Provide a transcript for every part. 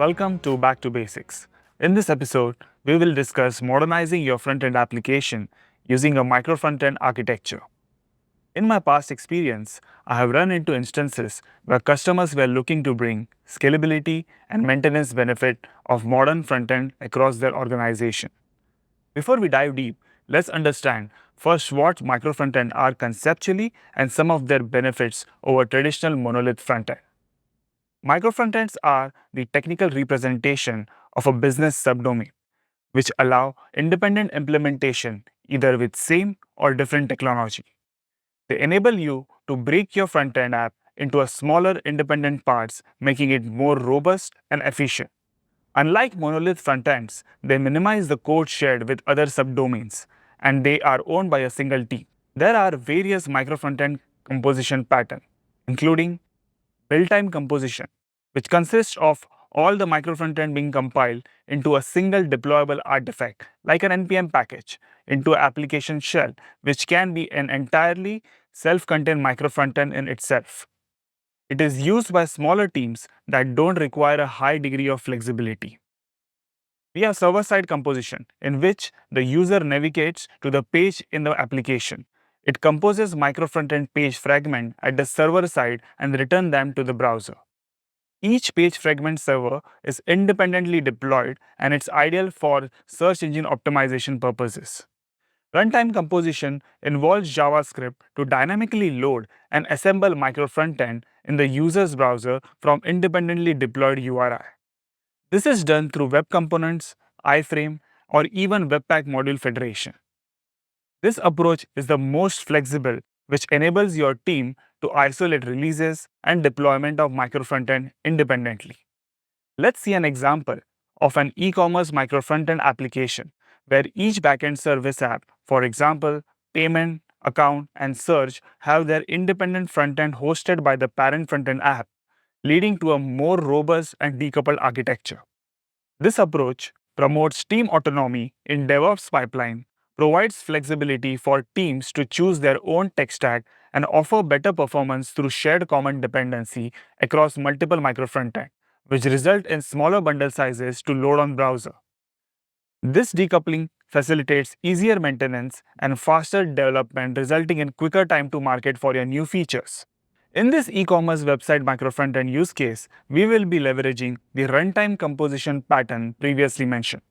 Welcome to Back to Basics. In this episode, we will discuss modernizing your front-end application using a micro-frontend architecture. In my past experience, I have run into instances where customers were looking to bring scalability and maintenance benefit of modern front-end across their organization. Before we dive deep, let's understand first what micro-frontend are conceptually and some of their benefits over traditional monolith front-end. Micro-frontends are the technical representation of a business subdomain, which allow independent implementation either with same or different technology. They enable you to break your front-end app into a smaller independent parts, making it more robust and efficient. Unlike monolith front-ends, they minimize the code shared with other subdomains, and they are owned by a single team. There are various micro-frontend composition patterns, including build-time composition, which consists of all the micro-frontend being compiled into a single deployable artifact, like an npm package, into an application shell, which can be an entirely self-contained micro-frontend in itself. It is used by smaller teams that don't require a high degree of flexibility. We have server-side composition, in which the user navigates to the page in the application. It composes micro-frontend page fragment at the server side and return them to the browser. Each page fragment server is independently deployed and it's ideal for search engine optimization purposes. Runtime composition involves JavaScript to dynamically load and assemble micro-frontend in the user's browser from independently deployed URI. This is done through web components, iframe, or even Webpack module federation. This approach is the most flexible, which enables your team to isolate releases and deployment of micro-frontend independently. Let's see an example of an e-commerce micro-frontend application where each backend service app, for example, payment, account, and search, have their independent front-end hosted by the parent front-end app, leading to a more robust and decoupled architecture. This approach promotes team autonomy in DevOps pipeline, provides flexibility for teams to choose their own tech stack, and offer better performance through shared common dependency across multiple micro-frontend, which result in smaller bundle sizes to load on browser. This decoupling facilitates easier maintenance and faster development, resulting in quicker time to market for your new features. In this e-commerce website micro-frontend use case, we will be leveraging the runtime composition pattern previously mentioned.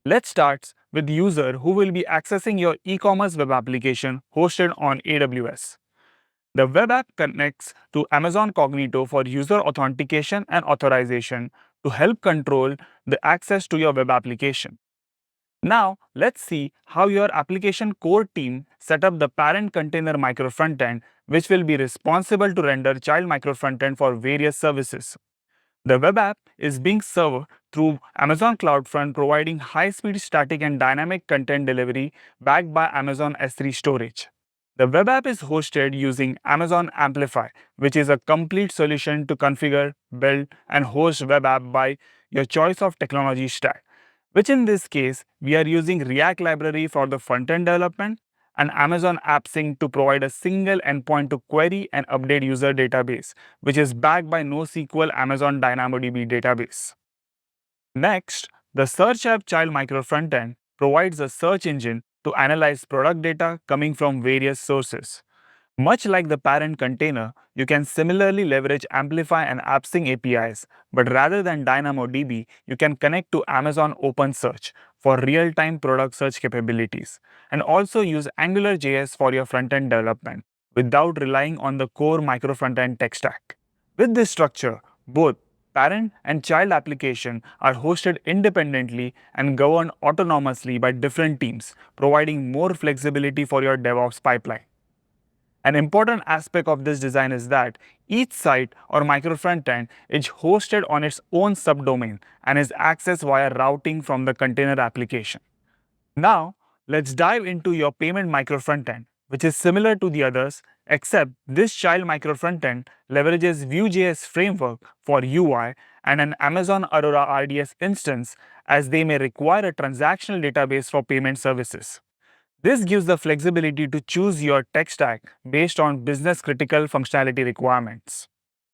Let's start with the user who will be accessing your e-commerce web application hosted on AWS. The web app connects to Amazon Cognito for user authentication and authorization to help control the access to your web application. Now, let's see how your application core team set up the parent container micro-frontend, which will be responsible to render child micro-frontend for various services. The web app is being served through Amazon CloudFront, providing high-speed static and dynamic content delivery backed by Amazon S3 storage. The web app is hosted using Amazon Amplify, which is a complete solution to configure, build, and host web app by your choice of technology stack, which in this case, we are using React library for the front-end development and Amazon AppSync to provide a single endpoint to query and update user database, which is backed by NoSQL Amazon DynamoDB database. Next, the Search App Child Micro-Frontend provides a search engine to analyze product data coming from various sources. Much like the parent container, you can similarly leverage Amplify and AppSync APIs, but rather than DynamoDB, you can connect to Amazon OpenSearch for real-time product search capabilities, and also use AngularJS for your front-end development without relying on the core micro-frontend tech stack. With this structure, both parent and child application are hosted independently and governed autonomously by different teams, providing more flexibility for your DevOps pipeline. An important aspect of this design is that each site or micro-frontend is hosted on its own subdomain and is accessed via routing from the container application. Now, let's dive into your payment micro-frontend, which is similar to the others, except this child micro-frontend leverages Vue.js framework for UI and an Amazon Aurora RDS instance, as they may require a transactional database for payment services. This gives the flexibility to choose your tech stack based on business-critical functionality requirements.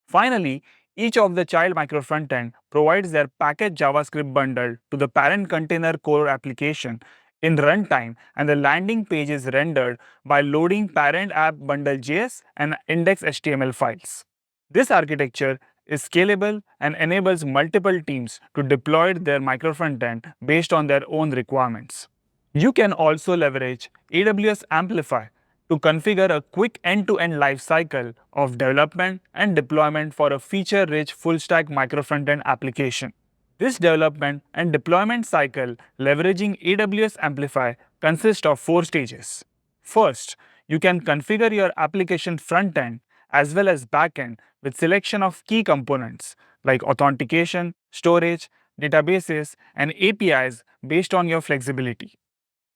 Finally, Each of the child micro-frontend provides their packaged JavaScript bundle to the parent container core application in runtime, and the landing page is rendered by loading parent app bundle.js and index.html files. This architecture is scalable and enables multiple teams to deploy their micro-frontend based on their own requirements. You can also leverage AWS Amplify to configure a quick end-to-end lifecycle of development and deployment for a feature-rich full-stack micro-frontend application. This development and deployment cycle leveraging AWS Amplify consists of 4 stages. First, you can configure your application front-end as well as back-end with selection of key components like authentication, storage, databases, and APIs based on your flexibility.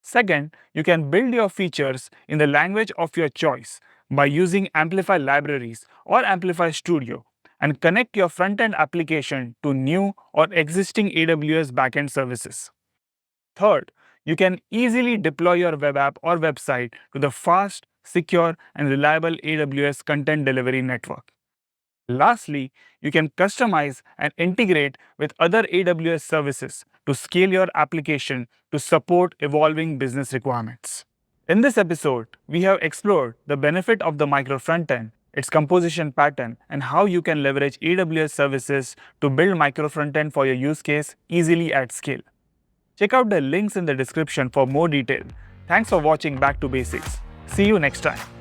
Second, you can build your features in the language of your choice by using Amplify libraries or Amplify Studio and connect your front-end application to new or existing AWS backend services. Third, you can easily deploy your web app or website to the fast, secure, and reliable AWS content delivery network. Lastly, you can customize and integrate with other AWS services to scale your application to support evolving business requirements. In this episode, we have explored the benefit of the micro-frontend, its composition pattern, and how you can leverage AWS services to build micro-frontend for your use case easily at scale. Check out the links in the description for more detail. Thanks for watching Back to Basics. See you next time.